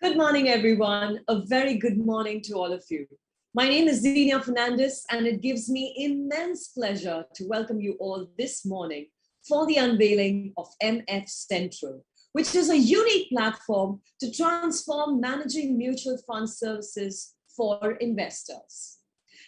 Good morning, everyone. A very good morning to all of you. My name is Zenia Fernandez, and it gives me immense pleasure to welcome you all this morning for the unveiling of MFCentral, which is a unique platform to transform managing mutual fund services for investors.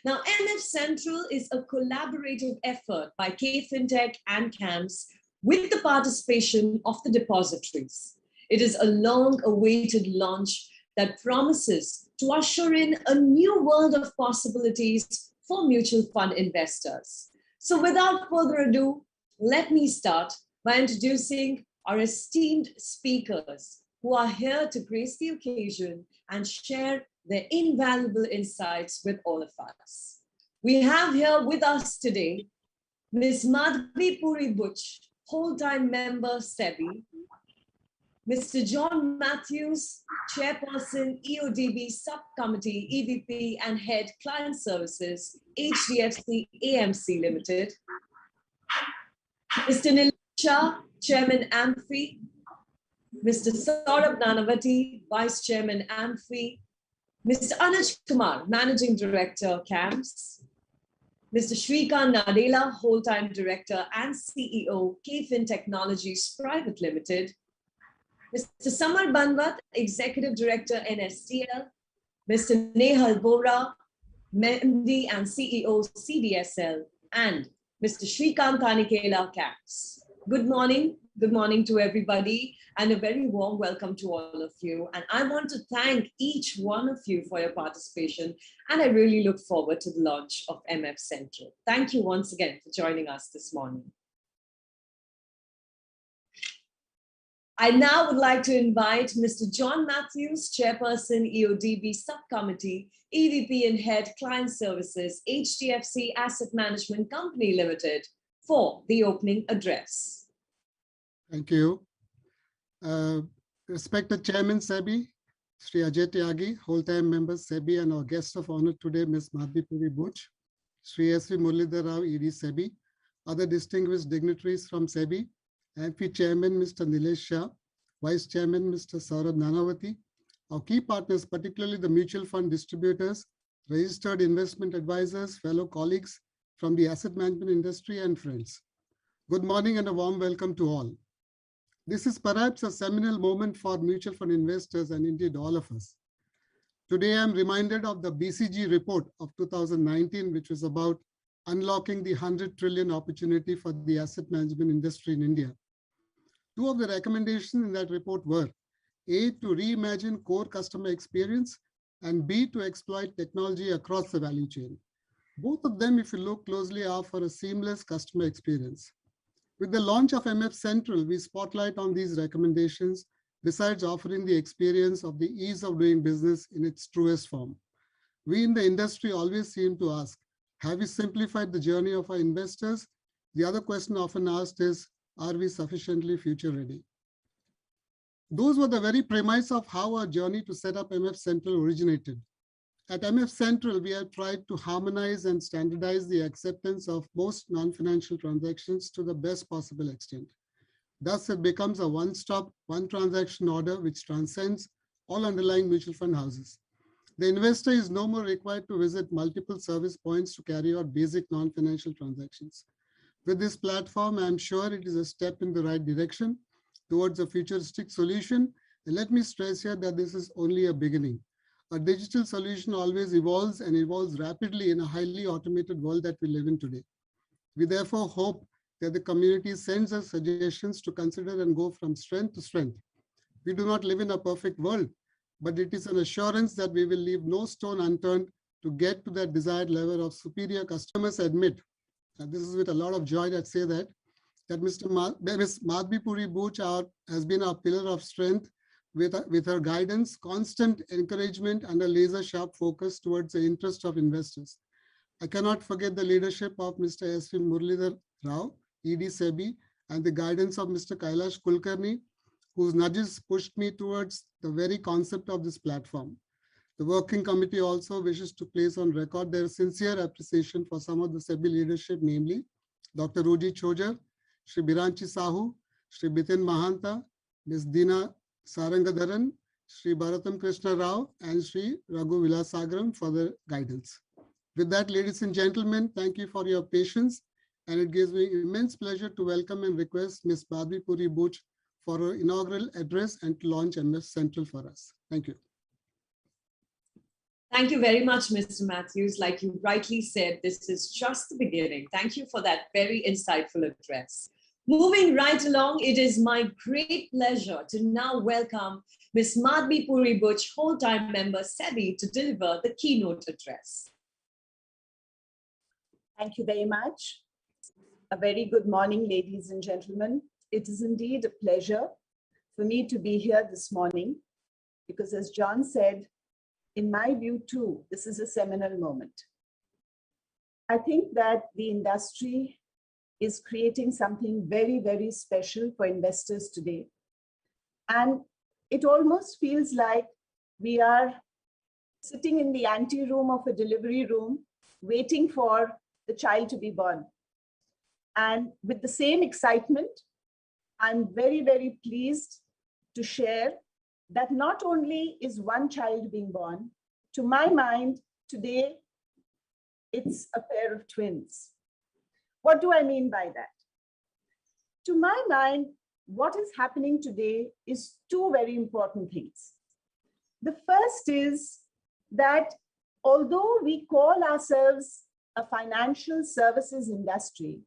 Now, MFCentral is a collaborative effort by KFintech and CAMS with the participation of the depositories. It is a long-awaited launch that promises to usher in a new world of possibilities for mutual fund investors. So without further ado, let me start by introducing our esteemed speakers who are here to grace the occasion and share their invaluable insights with all of us. We have here with us today Ms. Madhvi Puri Butch, whole-time member SEBI, Mr. John Matthews, Chairperson, EODB Subcommittee, EVP and Head Client Services, HDFC AMC Limited. Mr. Nilesh Shah, Chairman AMFI. Mr. Saurabh Nanavati, Vice Chairman AMFI. Mr. Anuj Kumar, Managing Director, CAMS. Mr. Shrikant Nadella, Whole-Time Director and CEO, KFin Technologies Private Limited. Mr. Samar Banwat, Executive Director, NSTL. Mr. Nehal Bora, MD and CEO, CDSL. And Mr. Shrikant Tanikela, CAMS. Good morning to everybody, and a very warm welcome to all of you. And I want to thank each one of you for your participation, and I really look forward to the launch of MFCentral. Thank you once again for joining us this morning. I now would like to invite Mr. John Matthews, Chairperson, EODB Subcommittee, EVP and Head Client Services, HDFC Asset Management Company Limited, for the opening address. Thank you. Respected Chairman SEBI, Sri Ajay Tyagi, whole-time members SEBI, and our guest of honor today, Ms. Madhvi Puri Butch, Sri S.V. Muralidhar Rao, ED SEBI, other distinguished dignitaries from SEBI, AMFI Chairman, Mr. Nilesh Shah, Vice Chairman, Mr. Saurabh Nanavati, our key partners, particularly the mutual fund distributors, registered investment advisors, fellow colleagues from the asset management industry, and friends. Good morning and a warm welcome to all. This is perhaps a seminal moment for mutual fund investors and indeed all of us. Today, I'm reminded of the BCG report of 2019, which was about unlocking the 100 trillion opportunity for the asset management industry in India. Two of the recommendations in that report were A, to reimagine core customer experience, and B, to exploit technology across the value chain. Both of them, if you look closely, are for a seamless customer experience. With the launch of MFCentral, we spotlight on these recommendations, besides offering the experience of the ease of doing business in its truest form. We in the industry always seem to ask, have we simplified the journey of our investors? The other question often asked is, are we sufficiently future ready? Those were the very premise of how our journey to set up MFCentral originated. At MFCentral, we have tried to harmonize and standardize the acceptance of most non-financial transactions to the best possible extent. Thus, it becomes a one-stop, one-transaction order which transcends all underlying mutual fund houses. The investor is no more required to visit multiple service points to carry out basic non-financial transactions. With this platform, I'm sure it is a step in the right direction towards a futuristic solution. And let me stress here that this is only a beginning. A digital solution always evolves and evolves rapidly in a highly automated world that we live in today. We therefore hope that the community sends us suggestions to consider and go from strength to strength. We do not live in a perfect world, but it is an assurance that we will leave no stone unturned to get to that desired level of superior. Customers admit, and this is with a lot of joy that say that Ms. Madhvi Puri Butch has been our pillar of strength with her guidance, constant encouragement, and a laser-sharp focus towards the interest of investors. I cannot forget the leadership of Mr. S.V. Muralidhar Rao, ED SEBI, and the guidance of Mr. Kailash Kulkarni, whose nudges pushed me towards the very concept of this platform. The working committee also wishes to place on record their sincere appreciation for some of the SEBI leadership, namely Dr. Ruji Chojar, Shri Biranchi Sahu, Shri Bitin Mahanta, Ms. Dina Sarangadharan, Sri Bharatam Krishna Rao and Sri Raghu Vilasagaram for the guidance. With that, ladies and gentlemen, thank you for your patience. And it gives me immense pleasure to welcome and request Ms. Madhvi Puri Buch for her inaugural address and to launch MFCentral for us. Thank you. Thank you very much, Mr. Matthews. Like you rightly said, this is just the beginning. Thank you for that very insightful address. Moving right along, it is my great pleasure to now welcome Ms. Madhvi Puri Buch, whole-time member SEBI, to deliver the keynote address. Thank you very much. A very good morning, ladies and gentlemen. It is indeed a pleasure for me to be here this morning because, as John said, in my view too, this is a seminal moment. I think that the industry is creating something very, very special for investors today. And it almost feels like we are sitting in the ante room of a delivery room, waiting for the child to be born. And with the same excitement, I'm very, very pleased to share that not only is one child being born, to my mind, today, it's a pair of twins. What do I mean by that? To my mind, what is happening today is two very important things. The first is that although we call ourselves a financial services industry,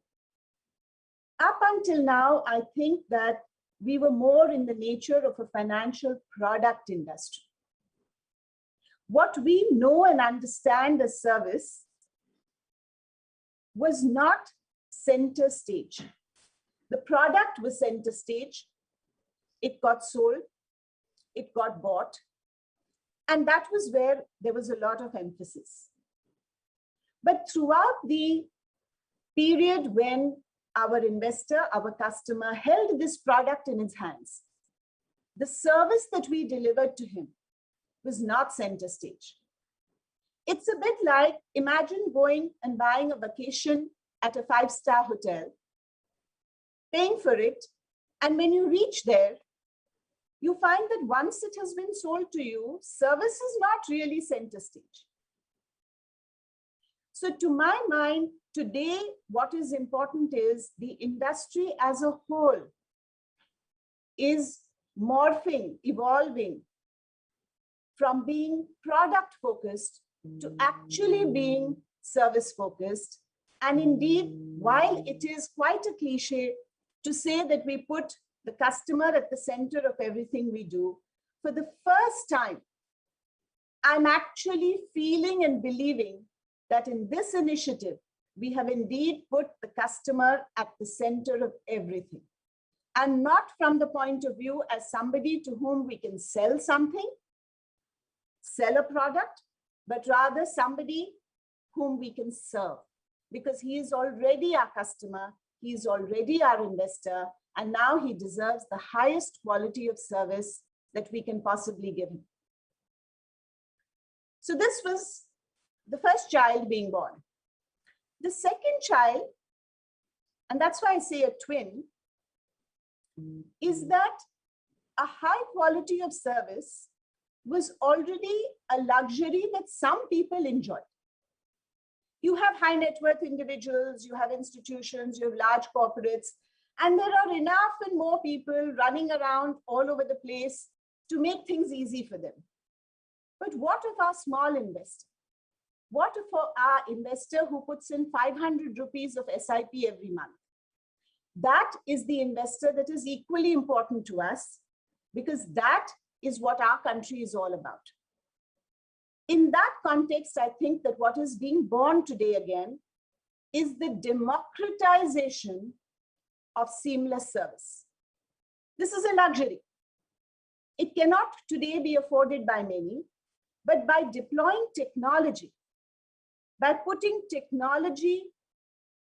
up until now, I think that we were more in the nature of a financial product industry. What we know and understand as service was not center stage. The product was center stage. It got sold, it got bought, and that was where there was a lot of emphasis. But throughout the period when our investor, our customer held this product in his hands, the service that we delivered to him was not center stage. It's a bit like, imagine going and buying a vacation at a 5-star hotel, paying for it, and when you reach there, you find that once it has been sold to you, service is not really center stage. So to my mind, today, what is important is the industry as a whole is morphing, evolving from being product focused to actually being service focused. And indeed, while it is quite a cliche to say that we put the customer at the center of everything we do, for the first time, I'm actually feeling and believing that in this initiative, we have indeed put the customer at the center of everything. And not from the point of view as somebody to whom we can sell something, sell a product, but rather somebody whom we can serve, because he is already our customer, he is already our investor, and now he deserves the highest quality of service that we can possibly give him. So this was the first child being born. The second child, and that's why I say a twin, is that a high quality of service was already a luxury that some people enjoy. You have high net worth individuals, you have institutions, you have large corporates, and there are enough and more people running around all over the place to make things easy for them. But what of our small investor? What of our investor who puts in 500 rupees of SIP every month? That is the investor that is equally important to us, because that is what our country is all about. In that context, I think that what is being born today again is the democratization of seamless service. This is a luxury. It cannot today be afforded by many, but by deploying technology, by putting technology,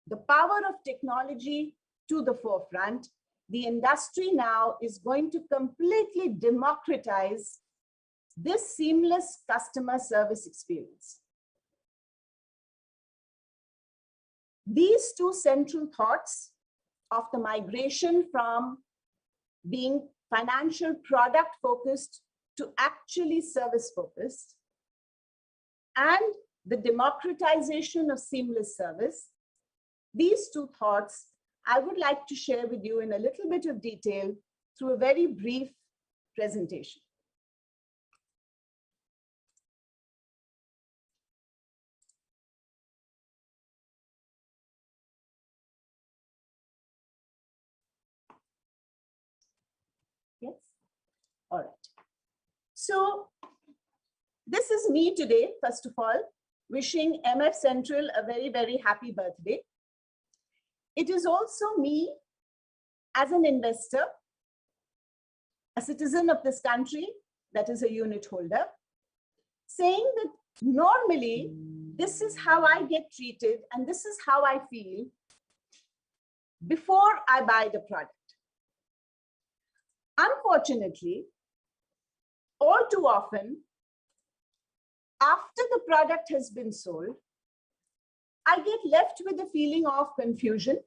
the power of technology to the forefront, the industry now is going to completely democratize this seamless customer service experience. These two central thoughts of the migration from being financial product focused to actually service focused, and the democratization of seamless service, these two thoughts I would like to share with you in a little bit of detail through a very brief presentation. Yes. All right. So this is me today, first of all, wishing MFCentral a very, very happy birthday. It is also me as an investor, a citizen of this country, that is a unit holder, saying that normally this is how I get treated and this is how I feel before I buy the product. Unfortunately, all too often, after the product has been sold, I get left with a feeling of confusion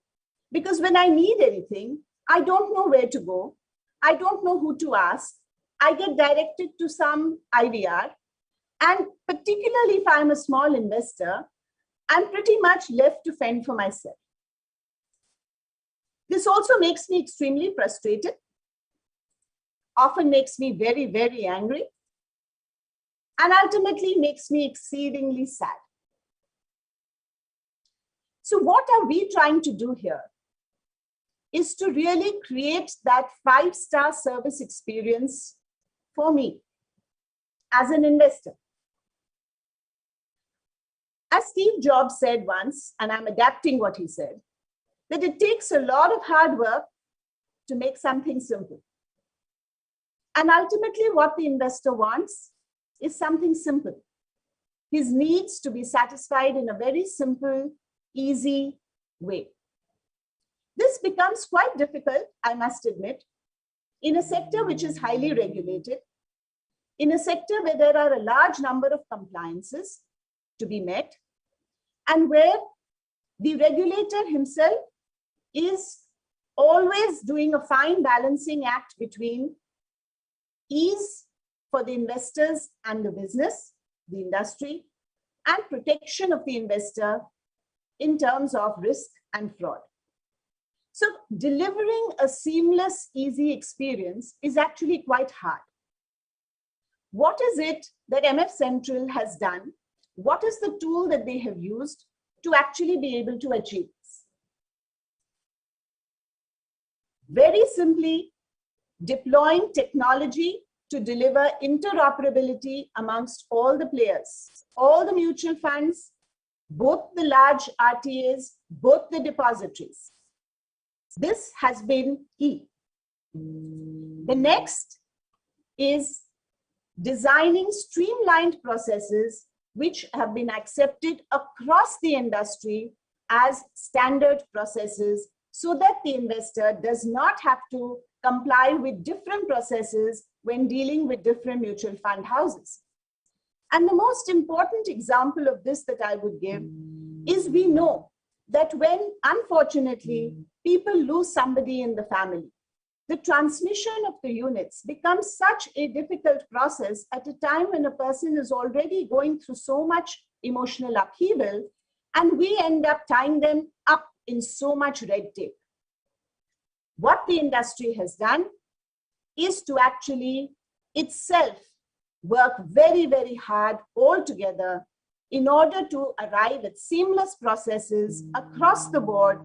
because when I need anything, I don't know where to go. I don't know who to ask. I get directed to some IVR. And particularly if I'm a small investor, I'm pretty much left to fend for myself. This also makes me extremely frustrated, often makes me very, very angry, and ultimately makes me exceedingly sad. So what are we trying to do here is to really create that 5-star service experience for me as an investor. As Steve Jobs said once, and I'm adapting what he said, that it takes a lot of hard work to make something simple. And ultimately what the investor wants is something simple. His needs to be satisfied in a very simple, easy way. This becomes quite difficult, I must admit, in a sector which is highly regulated, in a sector where there are a large number of compliances to be met, and where the regulator himself is always doing a fine balancing act between ease for the investors and the business, the industry, and protection of the investor in terms of risk and fraud. So delivering a seamless, easy experience is actually quite hard. What is it that MFCentral has done? What is the tool that they have used to actually be able to achieve this? Very simply, deploying technology to deliver interoperability amongst all the players, all the mutual funds, both the large RTAs, both the depositories. This has been key. The next is designing streamlined processes which have been accepted across the industry as standard processes so that the investor does not have to comply with different processes when dealing with different mutual fund houses. And the most important example of this that I would give is we know that when, unfortunately, people lose somebody in the family, the transmission of the units becomes such a difficult process at a time when a person is already going through so much emotional upheaval, and we end up tying them up in so much red tape. What the industry has done is to actually itself work very, very hard all together in order to arrive at seamless processes across the board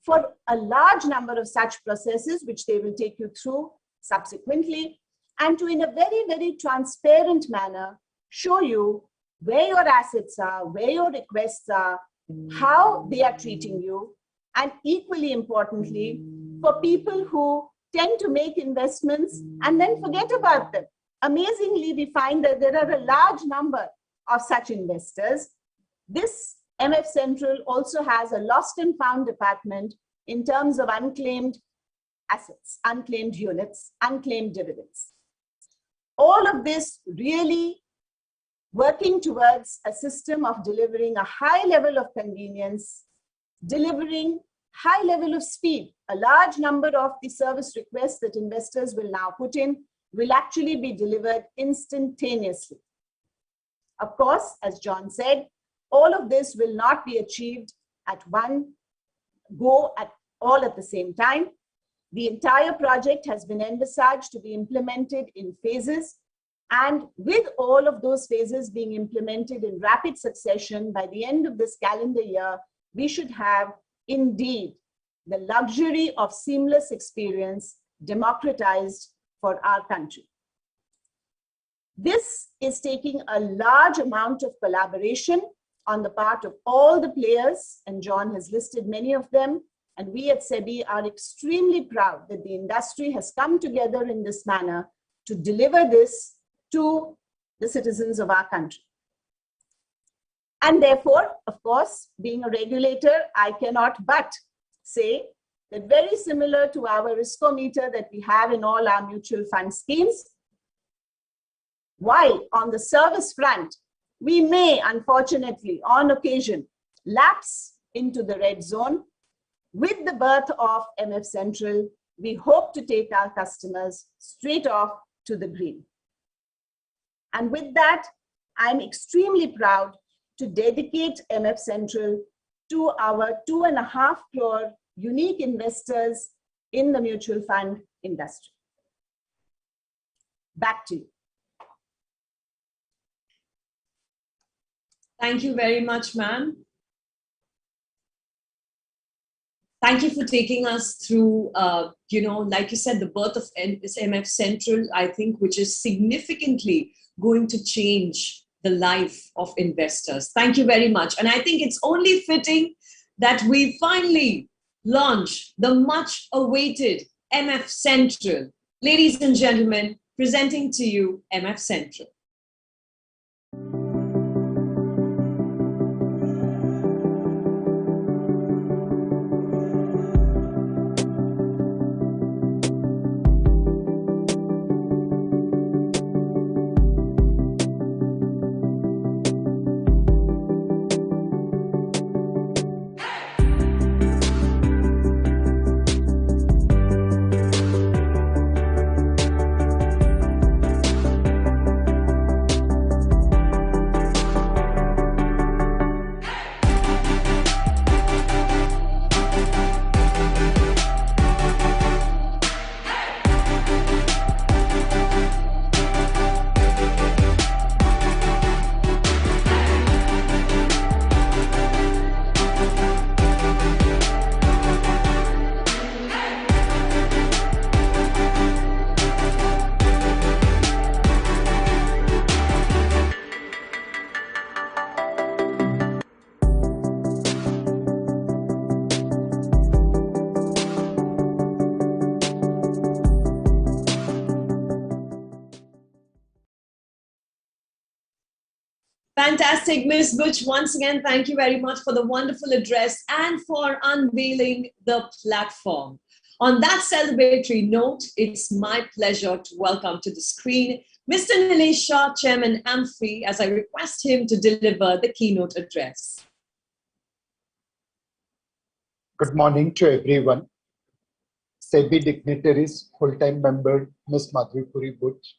for a large number of such processes, which they will take you through subsequently, and to, in a very, very transparent manner, show you where your assets are, where your requests are, how they are treating you, and equally importantly, for people who tend to make investments and then forget about them. Amazingly, we find that there are a large number of such investors. This MFCentral also has a lost and found department in terms of unclaimed assets, unclaimed units, unclaimed dividends. All of this really working towards a system of delivering a high level of convenience, delivering high level of speed. A large number of the service requests that investors will now put in will actually be delivered instantaneously. Of course, as John said, all of this will not be achieved at one go all at the same time. The entire project has been envisaged to be implemented in phases, and with all of those phases being implemented in rapid succession, by the end of this calendar year, we should have indeed the luxury of seamless experience democratized for our country. This is taking a large amount of collaboration on the part of all the players, and John has listed many of them. And we at SEBI are extremely proud that the industry has come together in this manner to deliver this to the citizens of our country. And therefore, of course, being a regulator, I cannot but say that very similar to our riskometer that we have in all our mutual fund schemes, while on the service front, we may unfortunately on occasion lapse into the red zone, with the birth of MFCentral, we hope to take our customers straight off to the green. And with that, I'm extremely proud to dedicate MFCentral to our 2.5 crore unique investors in the mutual fund industry. Back to you. Thank you very much, ma'am. Thank you for taking us through, like you said, the birth of this MFCentral, I think, which is significantly going to change the life of investors. Thank you very much. And I think it's only fitting that we finally launch the much awaited MFCentral. Ladies and gentlemen, presenting to you MFCentral. Fantastic, Ms. Butch. Once again, thank you very much for the wonderful address and for unveiling the platform. On that celebratory note, it's my pleasure to welcome to the screen Mr. Nilesh Shah, Chairman AMFI, as I request him to deliver the keynote address. Good morning to everyone. SEBI dignitaries, full-time member Ms. Madhvi Puri Butch,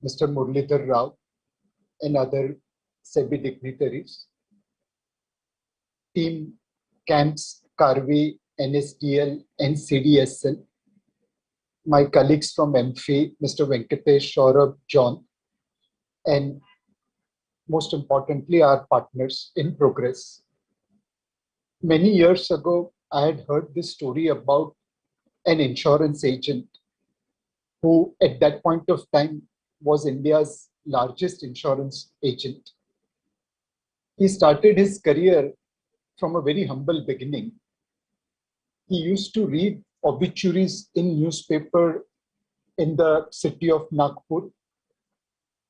Mr. Muralidhar Rao, and other SEBI dignitaries, team CAMPS, CARVI, NSDL, and CDSL, my colleagues from MFI, Mr. Venkatesh, Saurabh, John, and most importantly, our partners in progress. Many years ago, I had heard this story about an insurance agent who at that point of time was India's largest insurance agent. He started his career from a very humble beginning. He used to read obituaries in newspaper in the city of Nagpur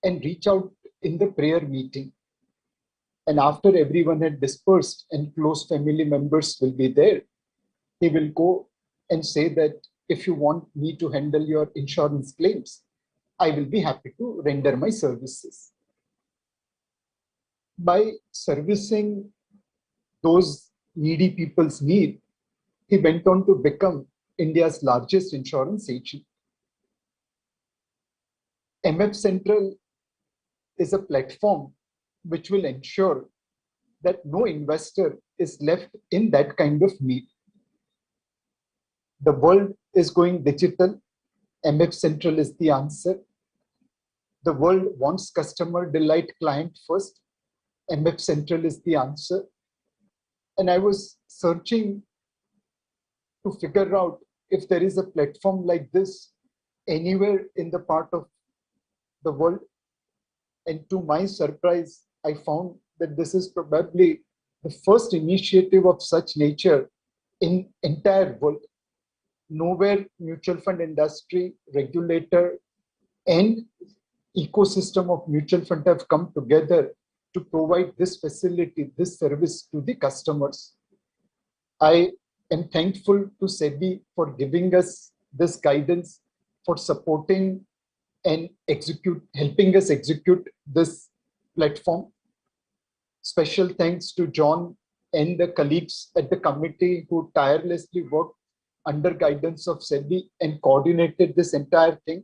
and reach out in the prayer meeting. And after everyone had dispersed and close family members will be there, he will go and say that if you want me to handle your insurance claims, I will be happy to render my services. By servicing those needy people's need, he went on to become India's largest insurance agent. MFCentral is a platform which will ensure that no investor is left in that kind of need. The world is going digital. MFCentral is the answer. The world wants customer delight, client first. MFCentral is the answer. And I was searching to figure out if there is a platform like this anywhere in the part of the world. And to my surprise, I found that this is probably the first initiative of such nature in entire world. Nowhere mutual fund industry, regulator, and ecosystem of mutual fund have come together to provide this facility, this service to the customers. I am thankful to SEBI for giving us this guidance, for supporting and helping us execute this platform. Special thanks to John and the colleagues at the committee who tirelessly worked under guidance of SEBI and coordinated this entire thing.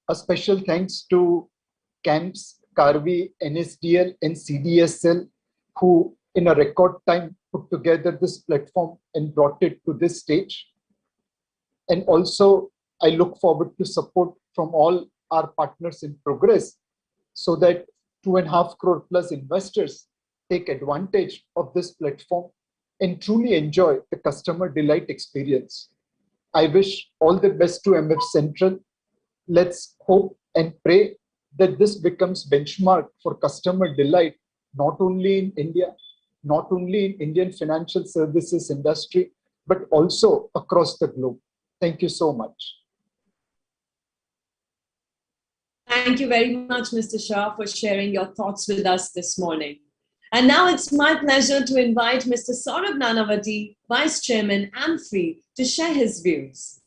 A special thanks to CAMPS, CARVI, NSDL, and CDSL, who in a record time put together this platform and brought it to this stage. And also, I look forward to support from all our partners in progress so that 2.5 crore plus investors take advantage of this platform and truly enjoy the customer delight experience. I wish all the best to MFCentral. Let's hope and pray that this becomes benchmark for customer delight, not only in India, not only in Indian financial services industry, but also across the globe. Thank you so much. Thank you very much, Mr. Shah, for sharing your thoughts with us this morning. And now it's my pleasure to invite Mr. Saurabh Nanavati, Vice Chairman, AMFRE, to share his views.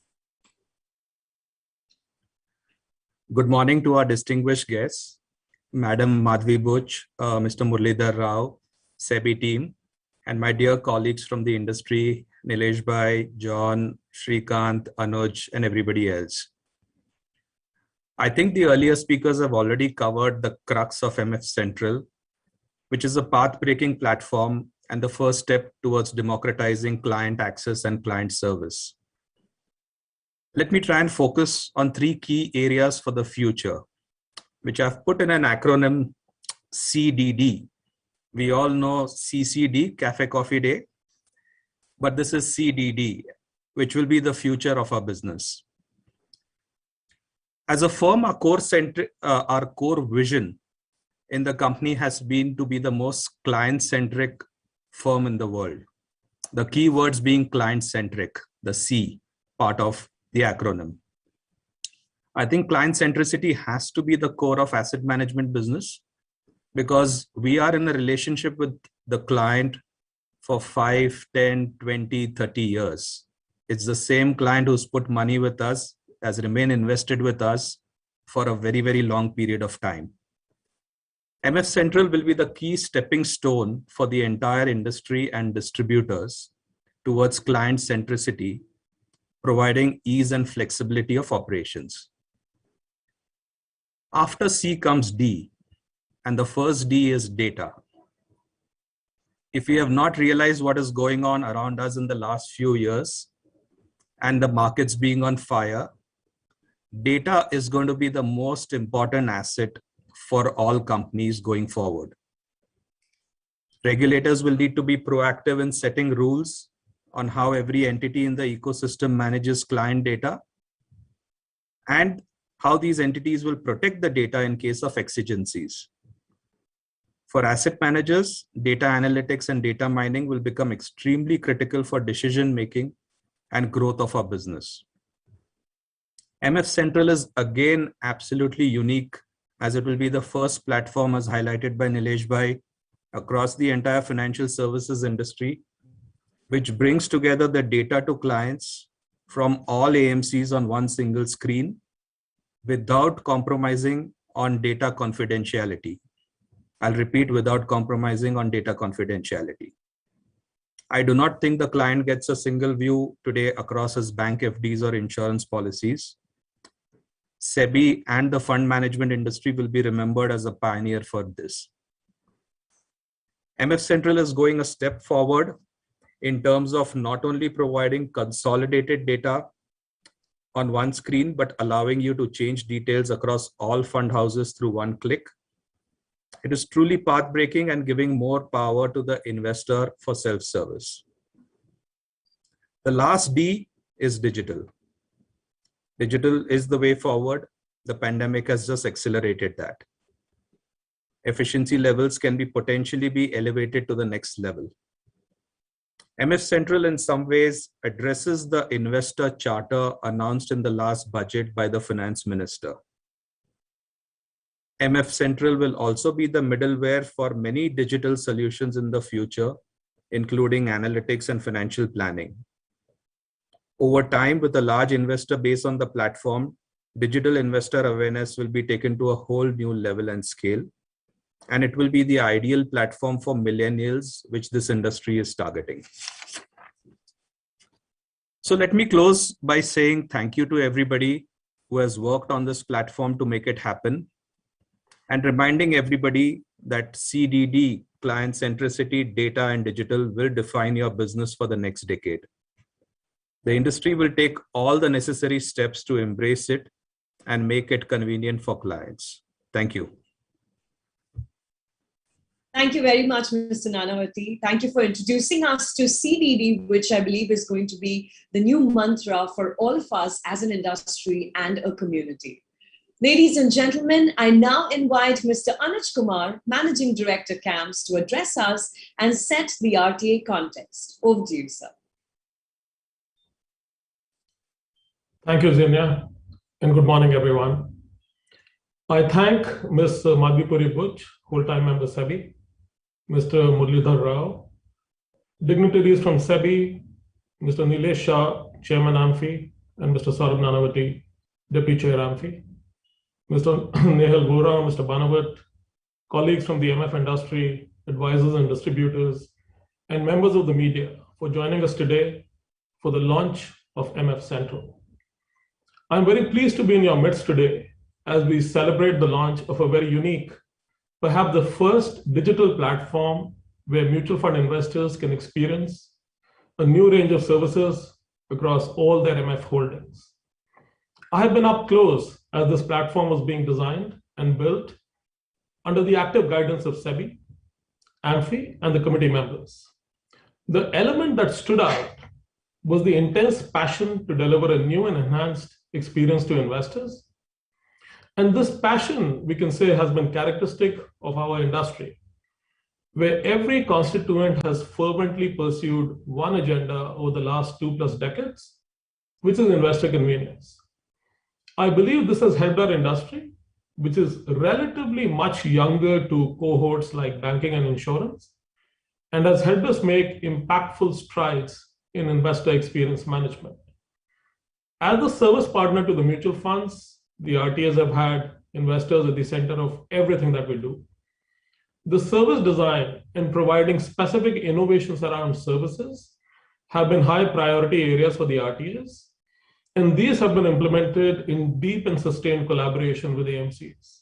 Good morning to our distinguished guests, Madam Madhvi Buch, Mr. Muralidhar Rao, SEBI team, and my dear colleagues from the industry, Nilesh Bhai, John, Shrikant, Anuj, and everybody else. I think the earlier speakers have already covered the crux of MFCentral, which is a path-breaking platform and the first step towards democratizing client access and client service. Let me try and focus on 3 key areas for the future, which I've put in an acronym CDD. We all know CCD, Cafe Coffee Day, but this is CDD, which will be the future of our business. As a firm, our core vision in the company has been to be the most client-centric firm in the world. The key words being client-centric, the C part of the acronym. I think client centricity has to be the core of asset management business because we are in a relationship with the client for 5, 10, 20, 30 years. It's the same client who's put money with us, has remained invested with us for a very, very long period of time. MFCentral will be the key stepping stone for the entire industry and distributors towards client centricity, providing ease and flexibility of operations. After C comes D, and the first D is data. If we have not realized what is going on around us in the last few years and the markets being on fire, data is going to be the most important asset for all companies going forward. Regulators will need to be proactive in setting rules on how every entity in the ecosystem manages client data and how these entities will protect the data in case of exigencies. For asset managers, data analytics and data mining will become extremely critical for decision making and growth of our business. MFCentral is again absolutely unique as it will be the first platform, as highlighted by Nilesh Bhai, across the entire financial services industry, which brings together the data to clients from all AMCs on one single screen without compromising on data confidentiality. I'll repeat, without compromising on data confidentiality. I do not think the client gets a single view today across his bank FDs or insurance policies. SEBI and the fund management industry will be remembered as a pioneer for this. MFCentral is going a step forward in terms of not only providing consolidated data on one screen, but allowing you to change details across all fund houses through one click. It is truly path-breaking and giving more power to the investor for self-service. The last D is digital. Digital is the way forward. The pandemic has just accelerated that. Efficiency levels can be potentially be elevated to the next level. MFCentral in some ways addresses the investor charter announced in the last budget by the finance minister. MFCentral will also be the middleware for many digital solutions in the future, including analytics and financial planning. Over time, with a large investor base on the platform, digital investor awareness will be taken to a whole new level and scale, and it will be the ideal platform for millennials, which this industry is targeting. So let me close by saying thank you to everybody who has worked on this platform to make it happen, and reminding everybody that CDD, client centricity, data, and digital will define your business for the next decade. The industry will take all the necessary steps to embrace it and make it convenient for clients. Thank you. Thank you very much, Mr. Nanavati. Thank you for introducing us to CDD, which I believe is going to be the new mantra for all of us as an industry and a community. Ladies and gentlemen, I now invite Mr. Anuj Kumar, Managing Director CAMS, to address us and set the RTA context. Over to you, sir. Thank you, Zinia, and good morning, everyone. I thank Ms. Madhvi Puri Buch, full-time member SEBI, Mr. Muralidhar Rao, dignitaries from SEBI, Mr. Nilesh Shah, Chairman AMFI, and Mr. Saurabh Nanavati, Deputy Chair AMFI, Mr. Nehal Vora, Mr. Banavat, colleagues from the MF industry, advisors and distributors, and members of the media for joining us today for the launch of MFCentral. I'm very pleased to be in your midst today as we celebrate the launch of a very unique, perhaps the first digital platform where mutual fund investors can experience a new range of services across all their MF holdings. I have been up close as this platform was being designed and built under the active guidance of SEBI, AMFI, and the committee members. The element that stood out was the intense passion to deliver a new and enhanced experience to investors. And this passion, we can say, has been characteristic of our industry, where every constituent has fervently pursued one agenda over the last 2+ decades, which is investor convenience. I believe this has helped our industry, which is relatively much younger to cohorts like banking and insurance, and has helped us make impactful strides in investor experience management. As the service partner to the mutual funds, the RTAs have had investors at the center of everything that we do. The service design and providing specific innovations around services have been high priority areas for the RTAs, and these have been implemented in deep and sustained collaboration with AMCs.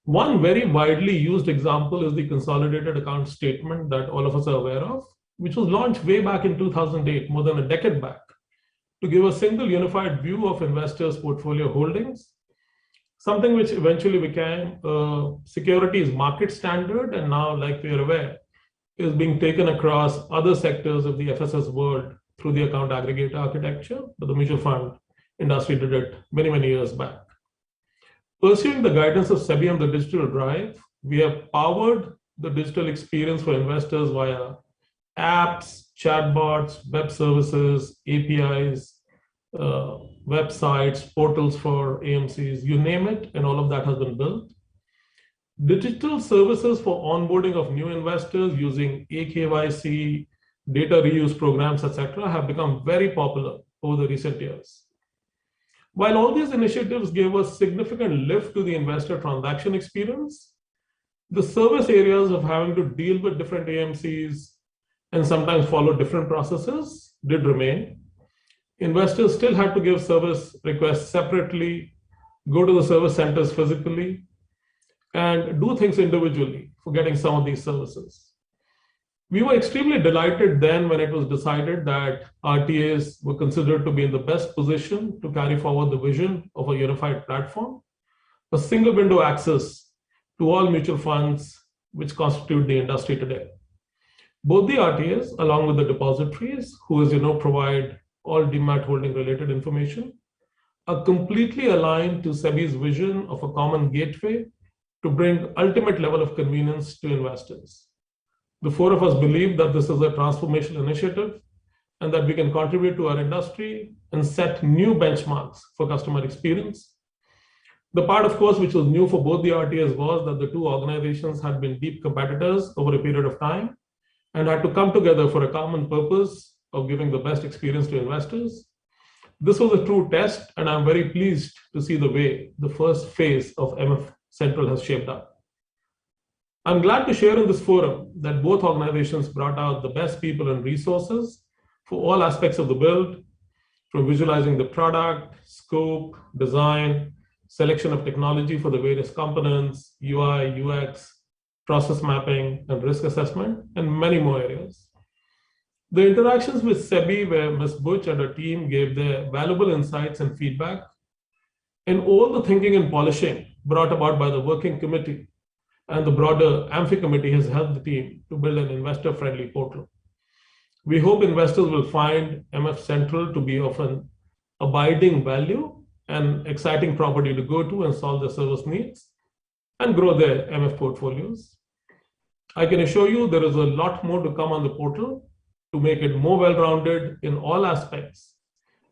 One very widely used example is the consolidated account statement that all of us are aware of, which was launched way back in 2008, more than a decade back, to give a single unified view of investors' portfolio holdings, something which eventually became a securities market standard, and now, like we are aware, is being taken across other sectors of the FSS world through the account aggregator architecture, but the mutual fund industry did it many, many years back. Pursuing the guidance of SEBI on the digital drive, we have powered the digital experience for investors via apps, chatbots, web services, APIs, websites, portals for AMCs, you name it, and all of that has been built. Digital services for onboarding of new investors using eKYC, data reuse programs, etc., have become very popular over the recent years. While all these initiatives gave a significant lift to the investor transaction experience, the service areas of having to deal with different AMCs and sometimes follow different processes did remain. Investors still had to give service requests separately go to the service centers physically, and do things individually for getting some of these services. We were extremely delighted then when it was decided that RTAs were considered to be in the best position to carry forward the vision of a unified platform, a single window access to all mutual funds which constitute the industry today. Both the RTAs, along with the depositories, who, as you know, provide all DMAT holding related information, are completely aligned to SEBI's vision of a common gateway to bring ultimate level of convenience to investors. The four of us believe that this is a transformational initiative and that we can contribute to our industry and set new benchmarks for customer experience. The part, of course, which was new for both the RTAs was that the two organizations had been deep competitors over a period of time and had to come together for a common purpose of giving the best experience to investors. This was a true test, and I'm very pleased to see the way the first phase of MFCentral has shaped up. I'm glad to share in this forum that both organizations brought out the best people and resources for all aspects of the build, from visualizing the product, scope, design, selection of technology for the various components, UI, UX, process mapping, and risk assessment, and many more areas. The interactions with SEBI, where Ms. Butch and her team gave their valuable insights and feedback, and all the thinking and polishing brought about by the working committee and the broader Amphi committee has helped the team to build an investor-friendly portal. We hope investors will find MFCentral to be of an abiding value and exciting property to go to and solve their service needs and grow their MF portfolios. I can assure you there is a lot more to come on the portal to make it more well-rounded in all aspects.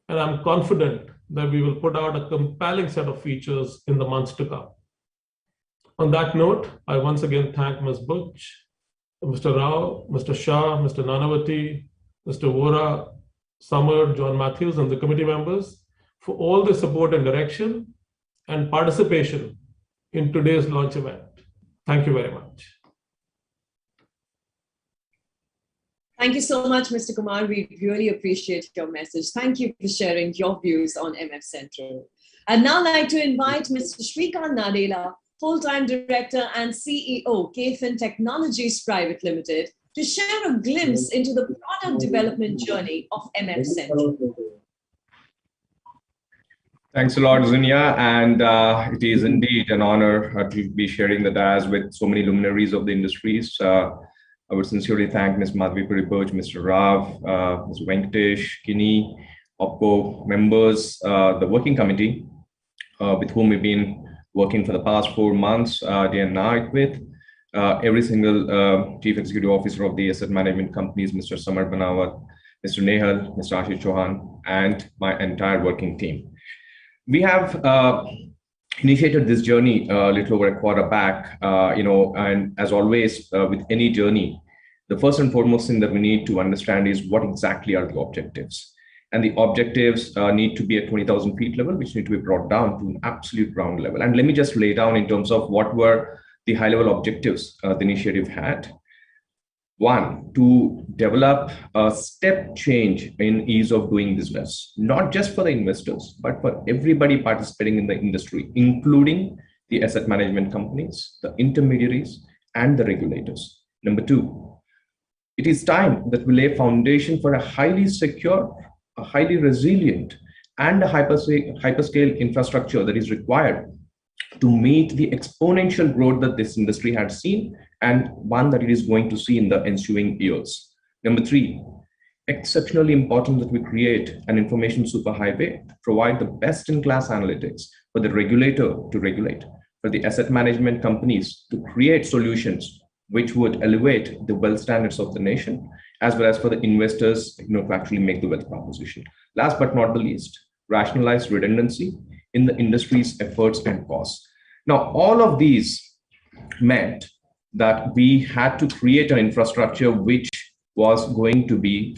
And I'm confident that we will put out a compelling set of features in the months to come. On that note, I once again thank Ms. Butch, Mr. Rao, Mr. Shah, Mr. Nanavati, Mr. Vora, Summer, John Matthews, and the committee members for all the support and direction and participation in today's launch event. Thank you very much. Thank you so much, Mr. Kumar. We really appreciate your message. Thank you for sharing your views on MFCentral. I'd now like to invite Mr. Shrikant Nadella, Full-time Director and CEO, KFin Technologies Private Limited, to share a glimpse into the product development journey of MFCentral. Thanks a lot, Zunia, and it is indeed an honor to be sharing the dais with so many luminaries of the industries. I would sincerely thank Ms. Madhvi Puri Butch, Mr. Rav, Mr. Venkatesh, Kini, OPCO members, the working committee with whom we've been working for the past 4 months, day and night with, every single chief executive officer of the asset management companies, Mr. Samar Banawat, Mr. Nehal, Mr. Ashish Chauhan, and my entire working team. We have initiated this journey a little over a quarter back, and as always with any journey, the first and foremost thing that we need to understand is what exactly are the objectives. And the objectives need to be at 20,000 feet level, which need to be brought down to an absolute ground level. And let me just lay down in terms of what were the high level objectives the initiative had. One, to develop a step change in ease of doing business, not just for the investors, but for everybody participating in the industry, including the asset management companies, the intermediaries, and the regulators. Number two, it is time that we lay foundation for a highly secure, a highly resilient, and a hyperscale infrastructure that is required to meet the exponential growth that this industry had seen and one that it is going to see in the ensuing years. Number three, exceptionally important that we create an information superhighway to provide the best-in-class analytics for the regulator to regulate, for the asset management companies to create solutions which would elevate the wealth standards of the nation, as well as for the investors to actually make the wealth proposition. Last but not the least, rationalize redundancy in the industry's efforts and costs. Now, all of these meant that we had to create an infrastructure which was going to be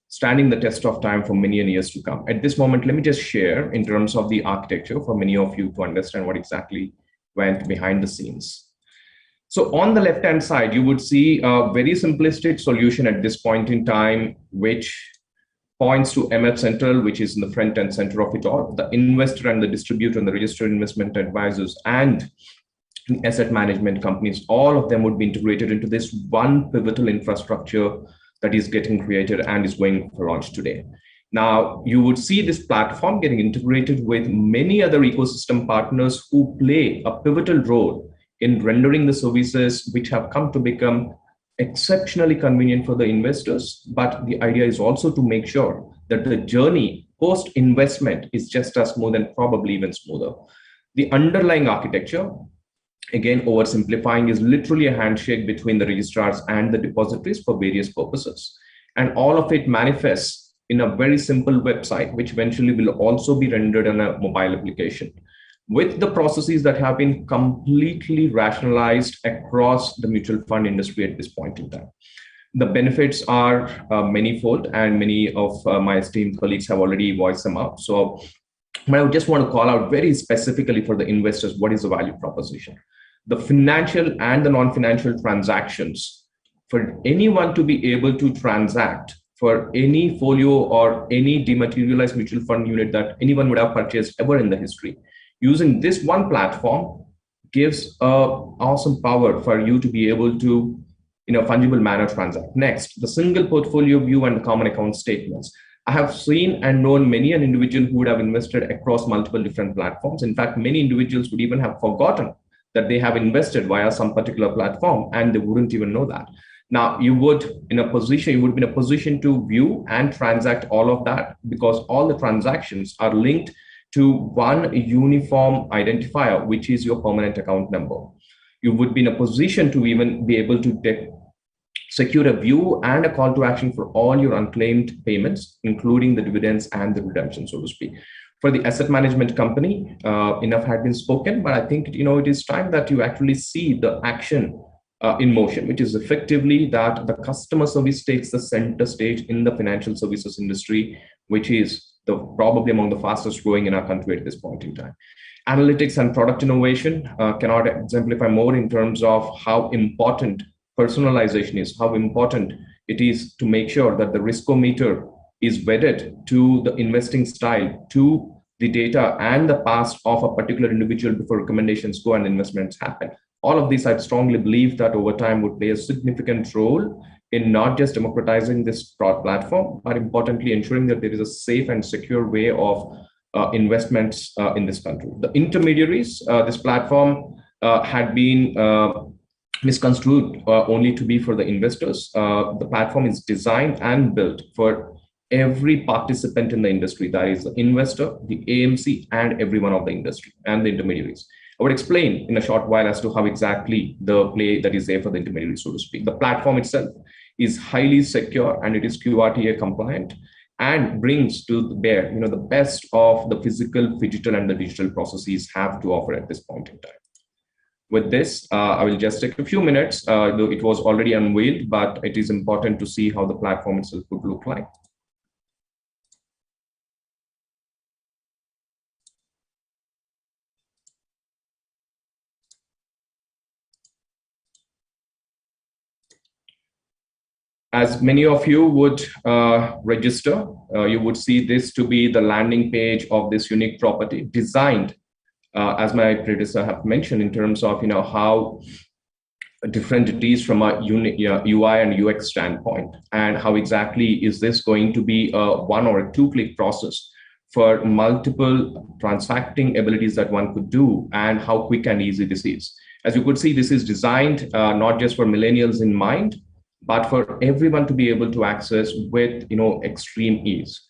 standing the test of time for many years to come. At this moment, let me just share in terms of the architecture for many of you to understand what exactly went behind the scenes. So on the left-hand side, you would see a very simplistic solution at this point in time, which points to MFCentral, which is in the front and center of it all, the investor and the distributor and the registered investment advisors and asset management companies, all of them would be integrated into this one pivotal infrastructure that is getting created and is going for launch today. Now, you would see this platform getting integrated with many other ecosystem partners who play a pivotal role in rendering the services which have come to become exceptionally convenient for the investors. But the idea is also to make sure that the journey post-investment is just as smooth and probably even smoother. The underlying architecture, again, oversimplifying, is literally a handshake between the registrars and the depositories for various purposes. And all of it manifests in a very simple website, which eventually will also be rendered on a mobile application, with the processes that have been completely rationalized across the mutual fund industry at this point in time. The benefits are manifold, and many of my esteemed colleagues have already voiced them out. So but I would just want to call out very specifically for the investors, what is the value proposition? The financial and the non-financial transactions, for anyone to be able to transact for any folio or any dematerialized mutual fund unit that anyone would have purchased ever in the history, using this one platform gives awesome power for you to be able to, in a fungible manner, transact. Next, the single portfolio view and common account statements. I have seen and known many an individual who would have invested across multiple different platforms. In fact, many individuals would even have forgotten that they have invested via some particular platform, and they wouldn't even know that. Now, you would be in a position to view and transact all of that, because all the transactions are linked to one uniform identifier, which is your permanent account number. You would be in a position to even be able to secure a view and a call to action for all your unclaimed payments, including the dividends and the redemption, so to speak. For the asset management company, enough had been spoken, but I think it is time that you actually see the action in motion, which is effectively that the customer service takes the center stage in the financial services industry, which is probably among the fastest growing in our country at this point in time. Analytics and product innovation cannot exemplify more in terms of how important personalization is, how important it is to make sure that the riskometer is wedded to the investing style, to the data and the past of a particular individual before recommendations go and investments happen. All of these, I strongly believe that over time would play a significant role in not just democratizing this platform, but importantly ensuring that there is a safe and secure way of investments in this country. The intermediaries, this platform had been misconstrued only to be for the investors. The platform is designed and built for every participant in the industry, that is the investor, the AMC, and everyone of the industry and the intermediaries. I would explain in a short while as to how exactly the play that is there for the intermediaries, so to speak. The platform itself is highly secure and it is QRTA compliant and brings to bear the best of the physical, digital, and the digital processes have to offer at this point in time. With this, I will just take a few minutes, though it was already unveiled, but it is important to see how the platform itself would look like. As many of you would register, you would see this to be the landing page of this unique property, designed, as my predecessor have mentioned, in terms of how different it is from a UI and UX standpoint, and how exactly is this going to be a one or a two-click process for multiple transacting abilities that one could do, and how quick and easy this is. As you could see, this is designed not just for millennials in mind, but for everyone to be able to access with extreme ease.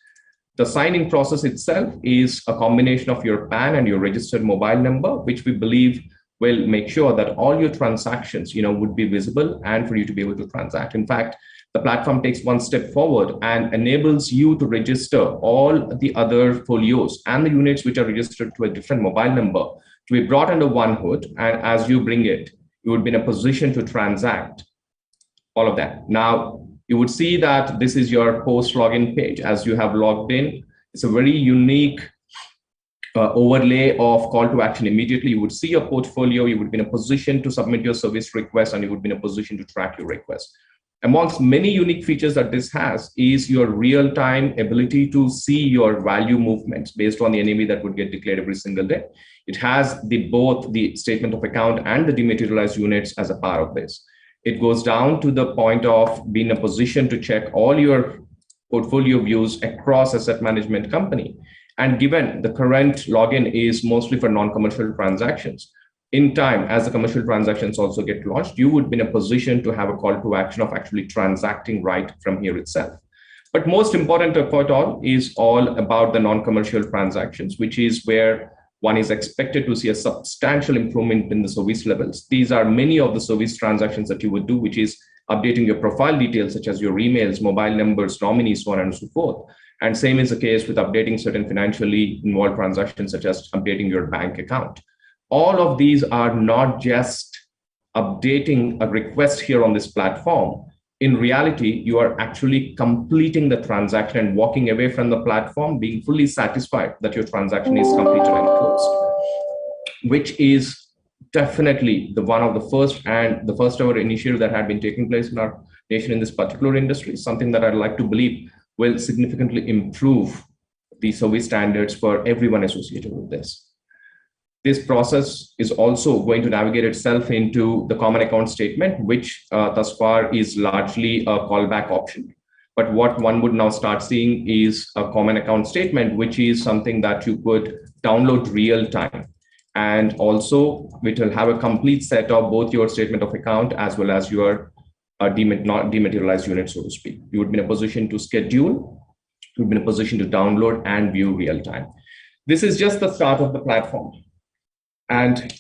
The signing process itself is a combination of your PAN and your registered mobile number, which we believe will make sure that all your transactions would be visible and for you to be able to transact. In fact, the platform takes one step forward and enables you to register all the other folios and the units which are registered to a different mobile number to be brought under one hood. And as you bring it, you would be in a position to transact all of that. Now, you would see that this is your post login page. As you have logged in, it's a very unique overlay of call to action. Immediately, you would see your portfolio, you would be in a position to submit your service request, and you would be in a position to track your request. Amongst many unique features that this has is your real-time ability to see your value movements based on the NAV that would get declared every single day. It has both the statement of account and the dematerialized units as a part of this. It goes down to the point of being in a position to check all your portfolio views across asset management company. And given the current login is mostly for non-commercial transactions, in time, as the commercial transactions also get launched, you would be in a position to have a call to action of actually transacting right from here itself. But most important of it all is all about the non-commercial transactions, which is where one is expected to see a substantial improvement in the service levels. These are many of the service transactions that you would do, which is updating your profile details, such as your emails, mobile numbers, nominees, so on and so forth. And same is the case with updating certain financially involved transactions, such as updating your bank account. All of these are not just updating a request here on this platform. In reality, you are actually completing the transaction and walking away from the platform, being fully satisfied that your transaction is completed and closed, which is definitely one of the first ever initiative that had been taking place in our nation in this particular industry, something that I'd like to believe will significantly improve the service standards for everyone associated with this. This process is also going to navigate itself into the common account statement, which thus far is largely a callback option. But what one would now start seeing is a common account statement, which is something that you could download real time. And also, it will have a complete set of both your statement of account as well as your dematerialized unit, so to speak. You would be in a position to schedule, you would be in a position to download and view real time. This is just the start of the platform. And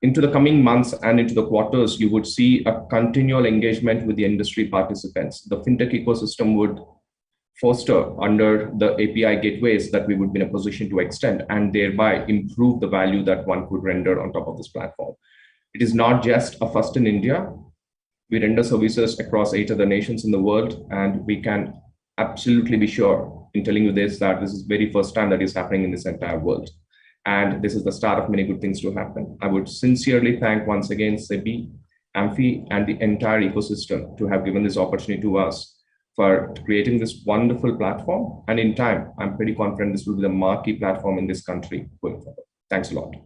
into the coming months and into the quarters, you would see a continual engagement with the industry participants. The fintech ecosystem would foster under the API gateways that we would be in a position to extend and thereby improve the value that one could render on top of this platform. It is not just a first in India. We render services across 8 other nations in the world, and we can absolutely be sure in telling you this, that this is the very first time that is happening in this entire world. And this is the start of many good things to happen. I would sincerely thank once again SEBI, AMFI, and the entire ecosystem to have given this opportunity to us for creating this wonderful platform. And in time, I'm pretty confident this will be the marquee platform in this country going forward. Thanks a lot.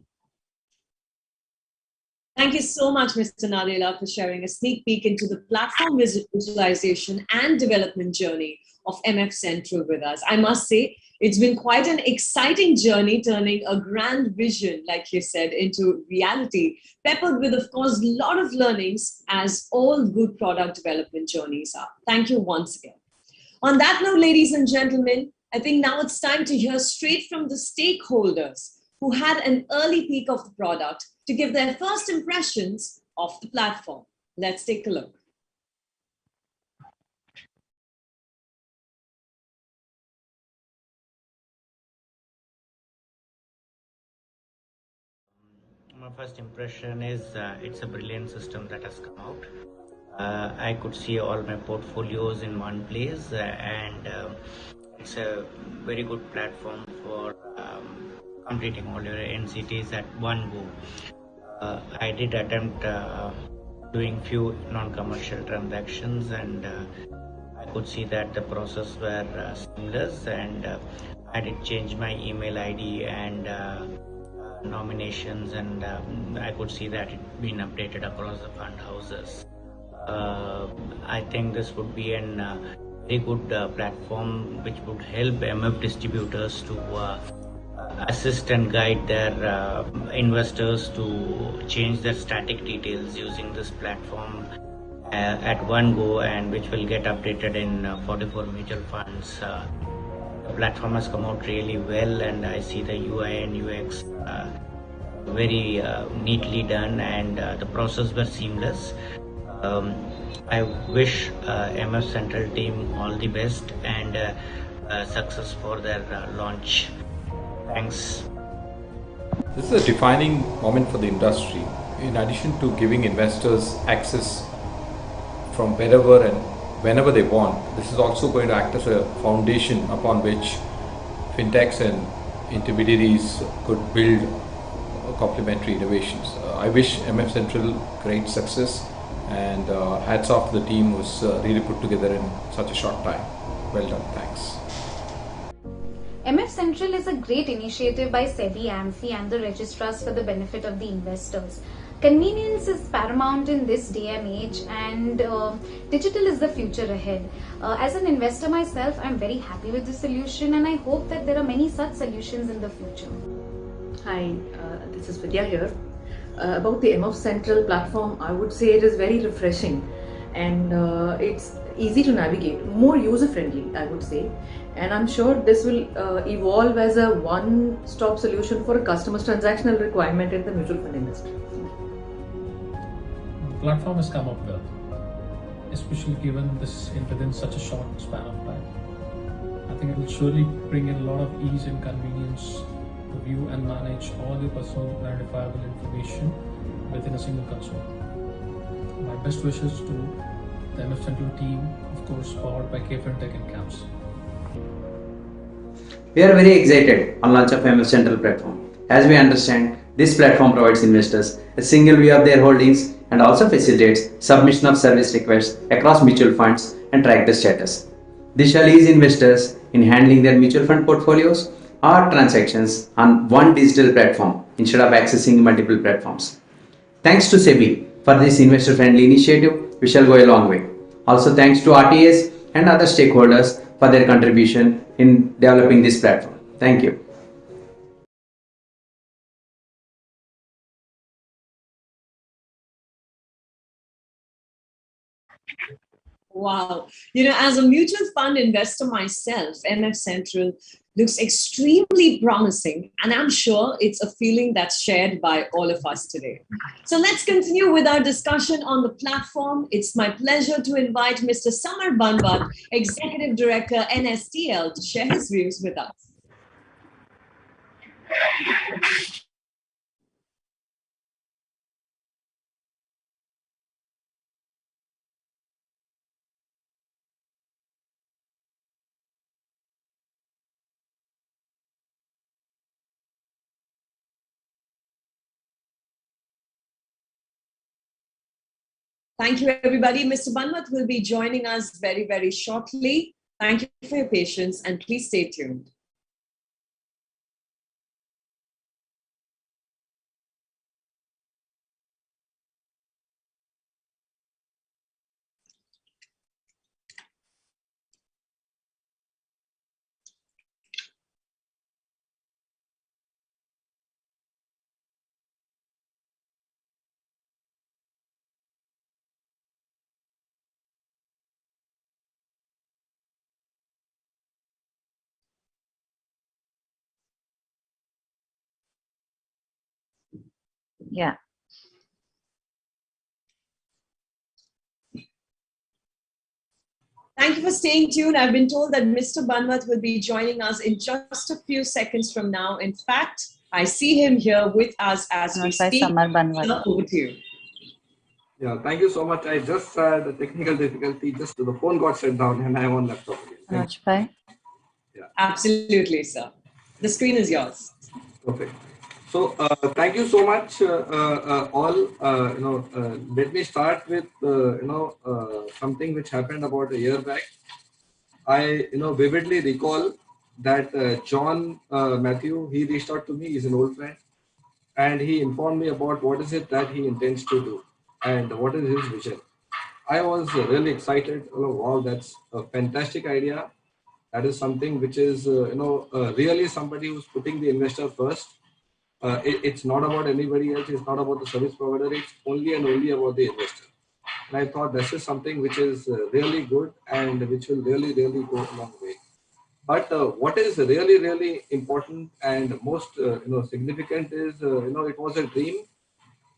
Thank you so much, Mr. Nadella, for sharing a sneak peek into the platform visualization and development journey of MFCentral with us. I must say, it's been quite an exciting journey, turning a grand vision, like you said, into reality, peppered with, of course, a lot of learnings, as all good product development journeys are. Thank you once again. On that note, ladies and gentlemen, I think now it's time to hear straight from the stakeholders who had an early peek of the product to give their first impressions of the platform. Let's take a look. My first impression is it's a brilliant system that has come out. I could see all my portfolios in one place, and it's a very good platform for completing all your NCTs at one go. I did attempt doing few non-commercial transactions, and I could see that the process were seamless, and I did change my email ID and nominations, and I could see that it been updated across the fund houses. I think this would be a very good platform which would help MF distributors to assist and guide their investors to change their static details using this platform at one go, and which will get updated in 44 mutual funds. The platform has come out really well, and I see the UI and UX very neatly done, and the process was seamless. I wish MFCentral team all the best and success for their launch. Thanks. This is a defining moment for the industry. In addition to giving investors access from wherever and whenever they want, this is also going to act as a foundation upon which fintechs and intermediaries could build complementary innovations. I wish MFCentral great success, And hats off to the team who's really put together in such a short time. Well done, thanks. MFCentral is a great initiative by SEBI, AMFI and the registrars for the benefit of the investors. Convenience is paramount in this day and age, and digital is the future ahead. As an investor myself, I'm very happy with the solution, and I hope that there are many such solutions in the future. Hi, this is Vidya here. About the MFCentral platform, I would say it is very refreshing, and it's easy to navigate, more user-friendly, I would say. And I'm sure this will evolve as a one-stop solution for a customer's transactional requirement in the mutual fund industry. The platform has come up well, especially given this within such a short span of time. I think it will surely bring in a lot of ease and convenience to view and manage all the personal identifiable information within a single console. My best wishes to the MFCentral team, of course, powered by KFinTech and CAMS. We are very excited on launch of MFCentral platform. As we understand, this platform provides investors a single view of their holdings and also facilitates submission of service requests across mutual funds and track the status. This shall ease investors in handling their mutual fund portfolios or transactions on one digital platform instead of accessing multiple platforms. Thanks to SEBI for this investor-friendly initiative, we shall go a long way. Also thanks to RTAs and other stakeholders for their contribution in developing this platform. Thank you. Wow. You know, as a mutual fund investor myself, MFCentral looks extremely promising, and I'm sure it's a feeling that's shared by all of us today. So let's continue with our discussion on the platform. It's my pleasure to invite Mr. Samar Banbat, Executive Director, NSTL, to share his views with us. Thank you, everybody. Mr. Banbat will be joining us very, very shortly. Thank you for your patience, and please stay tuned. Yeah. Thank you for staying tuned. I've been told that Mr. Banbat will be joining us in just a few seconds from now. In fact, I see him here with us as we speak. Over to you. Yeah, thank you so much. I just had a technical difficulty. Just the phone got shut down and I'm on laptop again. Yeah. Absolutely, sir. The screen is yours. Perfect. So thank you so much, all. Let me start with something which happened about a year back. I vividly recall that John Matthew, he reached out to me. He's an old friend, and he informed me about what is it that he intends to do and what is his vision. I was really excited. Oh, wow, that's a fantastic idea. That is something which is really somebody who's putting the investor first. It's not about anybody else. It's not about the service provider. It's only and only about the investor. And I thought this is something which is really good and which will really, really go a long way. But what is really, really important and most significant is it was a dream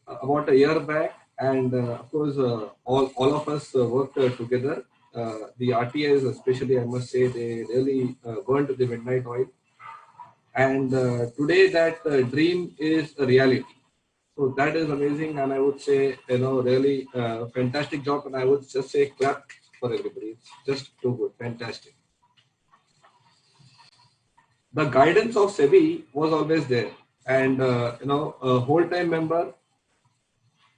about a year back, and of course all of us worked together. The RTAs, especially, I must say, they really burned the midnight oil. And today that dream is a reality. So that is amazing, and I would say, really fantastic job. And I would just say clap for everybody. It's just too good, fantastic. The guidance of SEBI was always there, and a whole-time member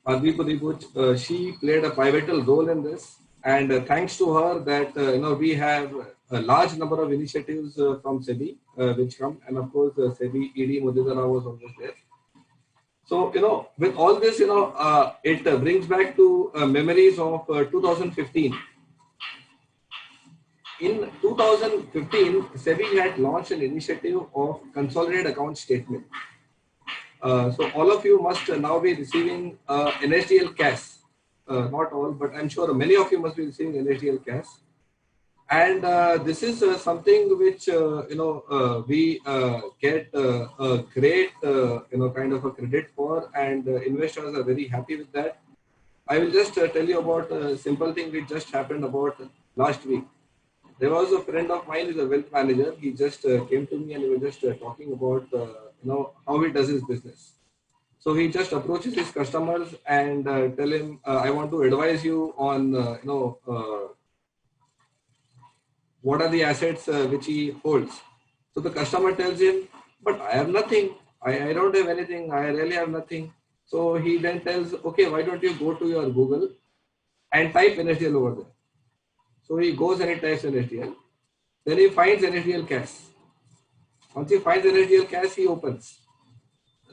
Madhvi Puribuch, she played a pivotal role in this. And thanks to her that, we have a large number of initiatives from SEBI which come. And of course, SEBI ED Mudita Rao was always there. So, with all this, it brings back to memories of 2015. In 2015, SEBI had launched an initiative of consolidated account statement. So all of you must now be receiving NSDL cash. Not all, but I'm sure many of you must be receiving NSDL cash. And this is something which we get a great kind of a credit for, and investors are very happy with that. I will just tell you about a simple thing which just happened about last week. There was a friend of mine, who's a wealth manager. He just came to me and he was just talking about how he does his business. So he just approaches his customers and tell him, I want to advise you on what are the assets which he holds. So the customer tells him, but I have nothing. I don't have anything. I really have nothing. So he then tells, okay, why don't you go to your Google and type NSDL over there. So he goes and he types NSDL. Then he finds NSDL cash. Once he finds NSDL cash, he opens.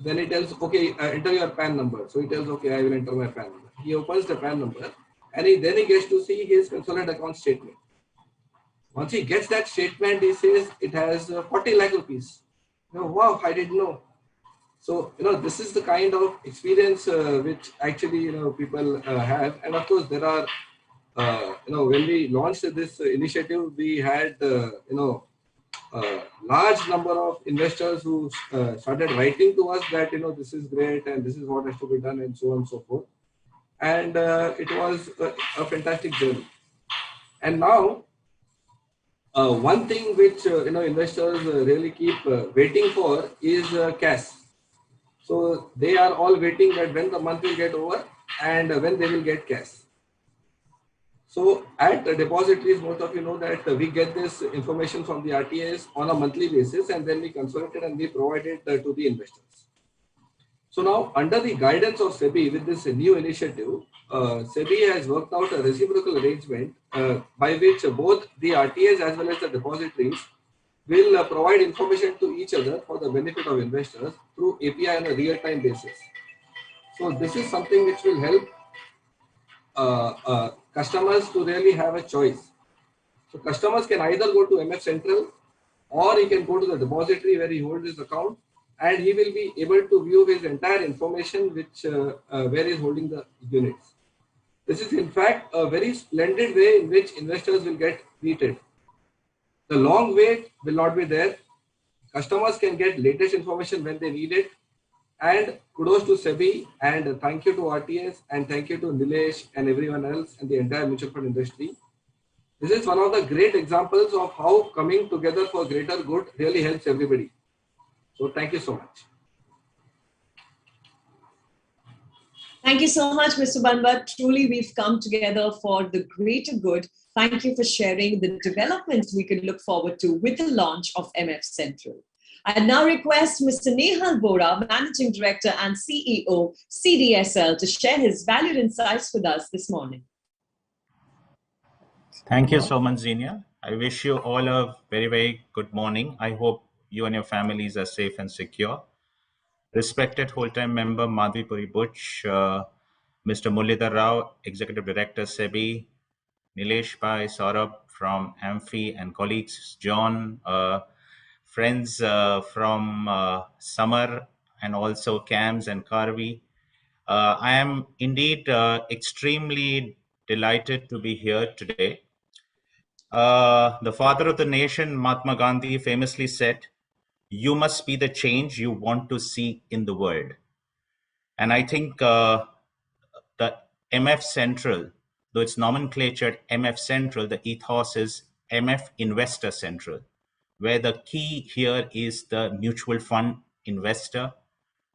Then he tells, okay, enter your PAN number. So he tells, okay, I will enter my PAN number. He opens the PAN number and then he gets to see his consolidated account statement. Once he gets that statement, he says it has 40 lakh rupees. Wow, I didn't know. So, this is the kind of experience which actually, people have. And of course, there are, when we launched this initiative, we had, large number of investors who started writing to us that, this is great and this is what has to be done and so on and so forth. And it was a fantastic journey. And now, one thing which investors really keep waiting for is cash. So they are all waiting that when the month will get over and when they will get cash. So at depositories, most of you know that we get this information from the RTAs on a monthly basis, and then we consolidate it and we provide it to the investors. So now, under the guidance of SEBI with this new initiative, SEBI has worked out a reciprocal arrangement by which both the RTAs as well as the depositories will provide information to each other for the benefit of investors through API on a real-time basis. So this is something which will help customers to really have a choice. So customers can either go to MFCentral or he can go to the depository where he holds his account, and he will be able to view his entire information which where he is holding the units. This is in fact a very splendid way in which investors will get treated. The long wait will not be there. Customers can get latest information when they need it. And kudos to SEBI, and thank you to RTS, and thank you to Nilesh and everyone else and the entire mutual fund industry. This is one of the great examples of how coming together for greater good really helps everybody. So thank you so much. Thank you so much, Mr. Banbat. Truly, we've come together for the greater good. Thank you for sharing the developments we can look forward to with the launch of MFCentral. I now request Mr. Nehal Bora, Managing Director and CEO, CDSL, to share his valued insights with us this morning. Thank you so much, Zinia. I wish you all a very, very good morning. I hope you and your families are safe and secure. Respected whole-time member Madhvi Puri-Buch, Mr. Muralidhar Rao, Executive Director, SEBI, Nilesh Bhai, Saurabh from AMFI, and colleagues, John, friends from Summer, and also CAMS and Karvi. I am indeed extremely delighted to be here today. The father of the nation, Mahatma Gandhi, famously said, "You must be the change you want to see in the world." And I think the MFCentral, though it's nomenclatured MFCentral, the ethos is MF Investor Central, where the key here is the mutual fund investor,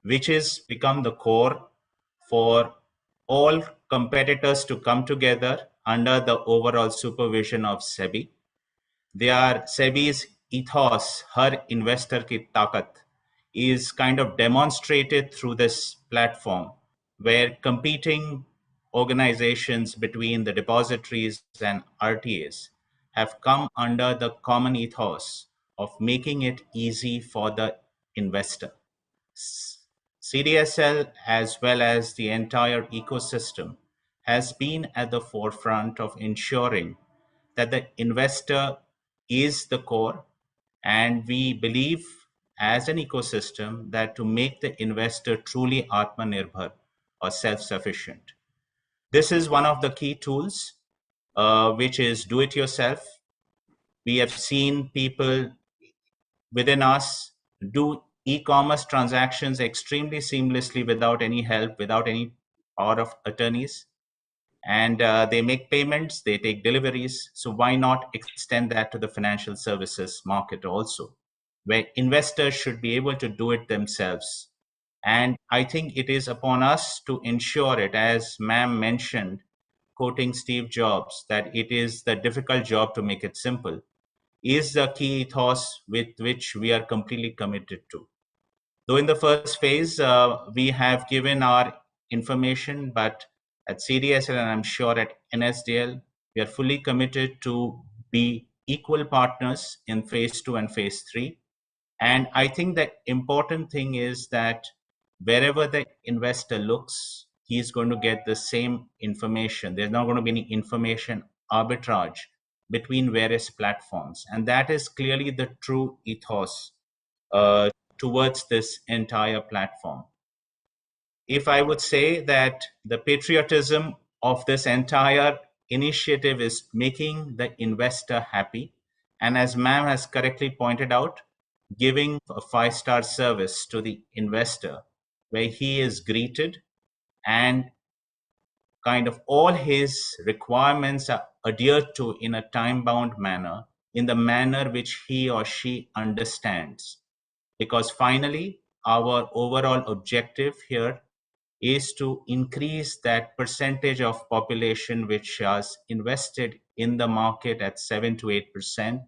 which has become the core for all competitors to come together under the overall supervision of SEBI. They are SEBI's ethos, Har Investor Ki Taakat, is kind of demonstrated through this platform, where competing organizations between the depositories and RTAs have come under the common ethos of making it easy for the investor. CDSL, as well as the entire ecosystem, has been at the forefront of ensuring that the investor is the core, and we believe as an ecosystem that to make the investor truly Atmanirbhar or self-sufficient. This is one of the key tools, which is do it yourself. We have seen people within us do e-commerce transactions extremely seamlessly without any help, without any power of attorneys. And they make payments, they take deliveries. So why not extend that to the financial services market also, where investors should be able to do it themselves. And I think it is upon us to ensure it, as ma'am mentioned, quoting Steve Jobs, that it is the difficult job to make it simple, is the key ethos with which we are completely committed to. Though in the first phase, we have given our information, but at CDSL and I'm sure at NSDL, we are fully committed to be equal partners in phase 2 and phase 3. And I think the important thing is that wherever the investor looks, he's going to get the same information. There's not going to be any information arbitrage between various platforms. And that is clearly the true ethos towards this entire platform. If I would say that the patriotism of this entire initiative is making the investor happy, and as ma'am has correctly pointed out, giving a 5-star service to the investor where he is greeted and kind of all his requirements are adhered to in a time-bound manner, in the manner which he or she understands. Because finally, our overall objective here is to increase that percentage of population which has invested in the market at 7 to 8%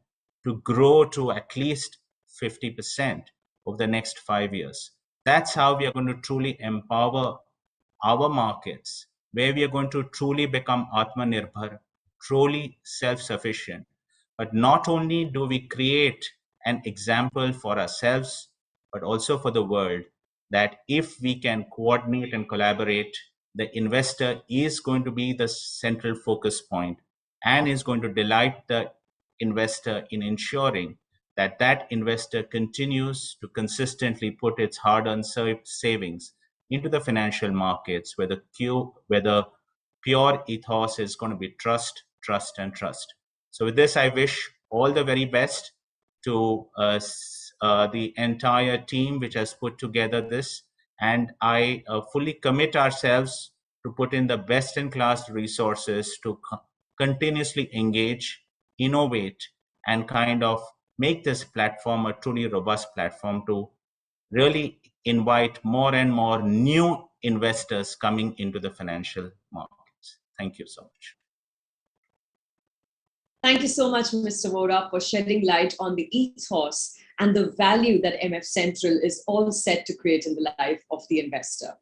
to grow to at least 50% over the next 5 years. That's how we are going to truly empower our markets, where we are going to truly become Atmanirbhar, truly self-sufficient. But not only do we create an example for ourselves, but also for the world, that if we can coordinate and collaborate, the investor is going to be the central focus point and is going to delight the investor in ensuring that that investor continues to consistently put its hard-earned savings into the financial markets, where the pure ethos is going to be trust, trust, and trust. So with this, I wish all the very best to the entire team which has put together this, and I fully commit ourselves to put in the best-in-class resources to continuously engage, innovate, and kind of make this platform a truly robust platform to really invite more and more new investors coming into the financial markets. Thank you so much. Thank you so much, Mr. Vora, for shedding light on the ethos and the value that MFCentral is all set to create in the life of the investor.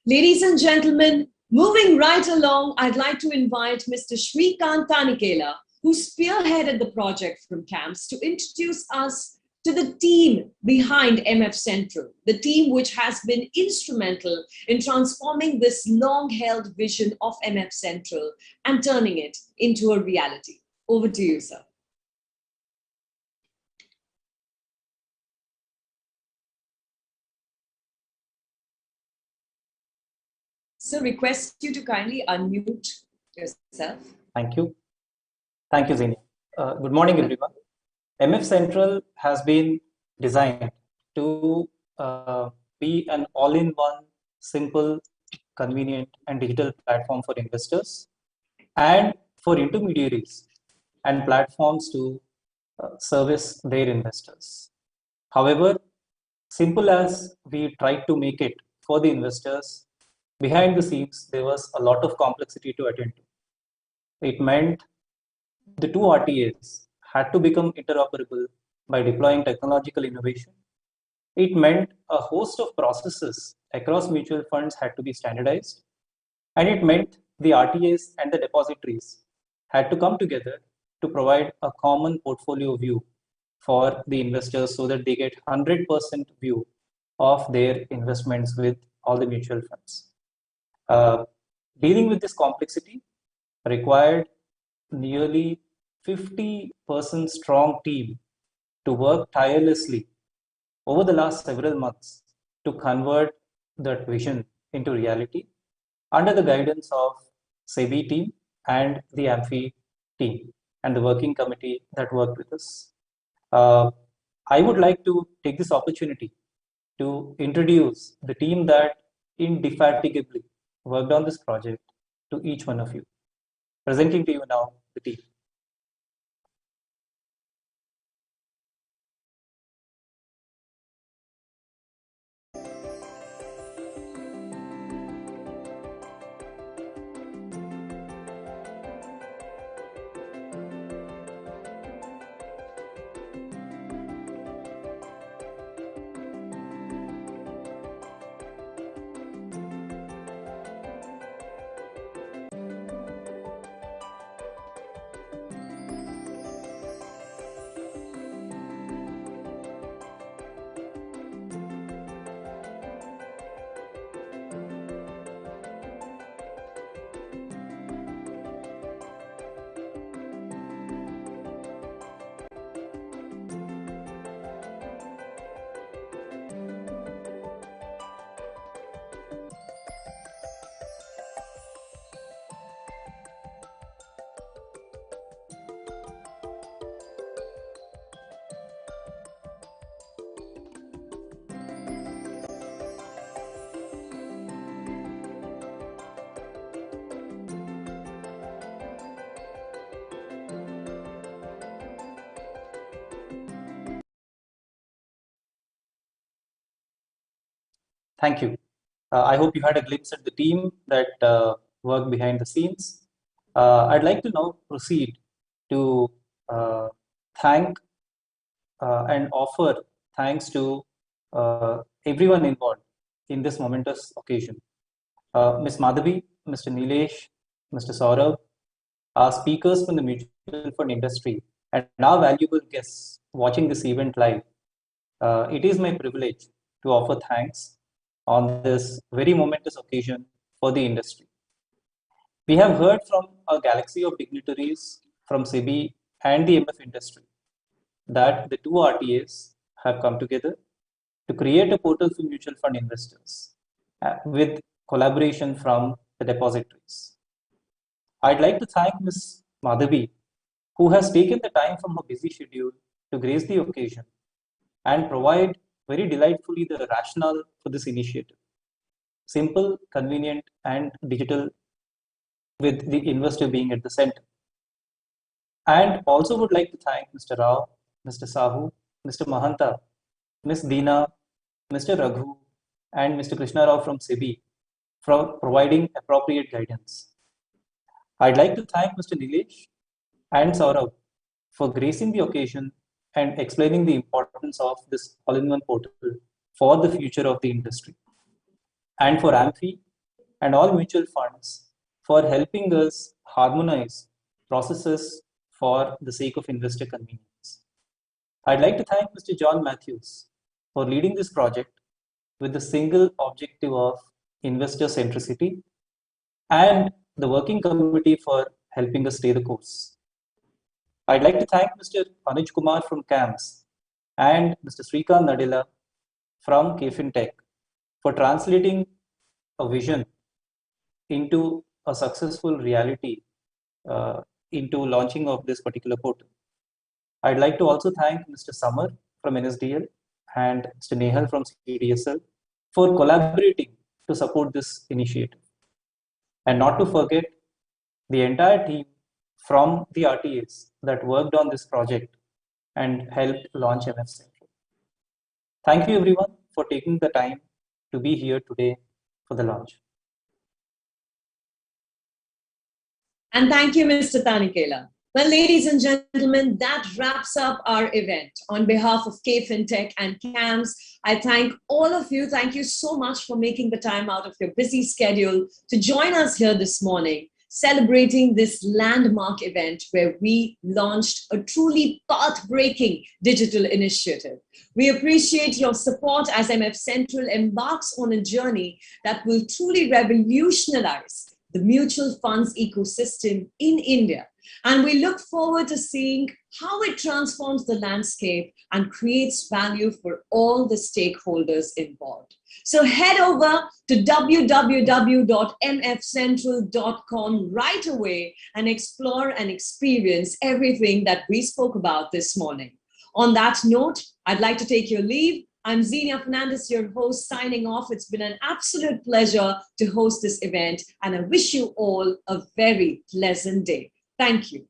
Ladies and gentlemen, moving right along, I'd like to invite Mr. Shrikant Tanikela, who spearheaded the project from CAMPS, to introduce us to the team behind MFCentral, the team which has been instrumental in transforming this long-held vision of MFCentral and turning it into a reality. Over to you, sir. So request you to kindly unmute yourself. Thank you. Thank you, Zini. Good morning, everyone. MFCentral has been designed to be an all-in-one, simple, convenient, and digital platform for investors and for intermediaries and platforms to service their investors. However, simple as we tried to make it for the investors, behind the scenes, there was a lot of complexity to attend to. It meant the two RTAs had to become interoperable by deploying technological innovation It meant a host of processes across mutual funds had to be standardized, and it meant the RTAs and the depositories had to come together to provide a common portfolio view for the investors so that they get 100% view of their investments with all the mutual funds. Dealing with this complexity required nearly 50-person strong team to work tirelessly over the last several months to convert that vision into reality under the guidance of SEBI team and the AMFI team and the working committee that worked with us. I would like to take this opportunity to introduce the team that indefatigably worked on this project to each one of you. Presenting to you now the team. Thank you. I hope you had a glimpse at the team that worked behind the scenes. I'd like to now proceed to thank and offer thanks to everyone involved in this momentous occasion. Ms. Madhavi, Mr. Nilesh, Mr. Saurabh, our speakers from the mutual fund industry, and our valuable guests watching this event live. It is my privilege to offer thanks on this very momentous occasion for the industry. We have heard from a galaxy of dignitaries from SEBI and the MF industry that the two RTAs have come together to create a portal for mutual fund investors with collaboration from the depositories. I'd like to thank Ms. Madhavi, who has taken the time from her busy schedule to grace the occasion and provide very delightfully the rationale for this initiative. Simple, convenient, and digital, with the investor being at the center. And also would like to thank Mr. Rao, Mr. Sahu, Mr. Mahanta, Ms. Deena, Mr. Raghu, and Mr. Krishna Rao from SEBI for providing appropriate guidance. I'd like to thank Mr. Nilesh and Saurabh for gracing the occasion and explaining the importance of this all-in-one portal for the future of the industry. And for AMFI and all mutual funds for helping us harmonize processes for the sake of investor convenience. I'd like to thank Mr. John Matthews for leading this project with the single objective of investor centricity, and the working committee for helping us stay the course. I'd like to thank Mr. Anuj Kumar from CAMS and Mr. Srikant Nadella from KFinTech for translating a vision into a successful reality into launching of this particular portal. I'd like to also thank Mr. Samar from NSDL and Mr. Nehal from CDSL for collaborating to support this initiative. And not to forget the entire team from the RTAs that worked on this project and helped launch MFCentral. Thank you everyone for taking the time to be here today for the launch. And thank you, Mr. Tanikela. Well, ladies and gentlemen, that wraps up our event. On behalf of K-FinTech and CAMS, I thank all of you. Thank you so much for making the time out of your busy schedule to join us here this morning, celebrating this landmark event where we launched a truly path-breaking digital initiative. We appreciate your support as MFCentral embarks on a journey that will truly revolutionize the mutual funds ecosystem in India. And we look forward to seeing how it transforms the landscape and creates value for all the stakeholders involved. So head over to www.mfcentral.com right away and explore and experience everything that we spoke about this morning. On that note, I'd like to take your leave. I'm Xenia Fernandez, your host, signing off. It's been an absolute pleasure to host this event, and I wish you all a very pleasant day. Thank you.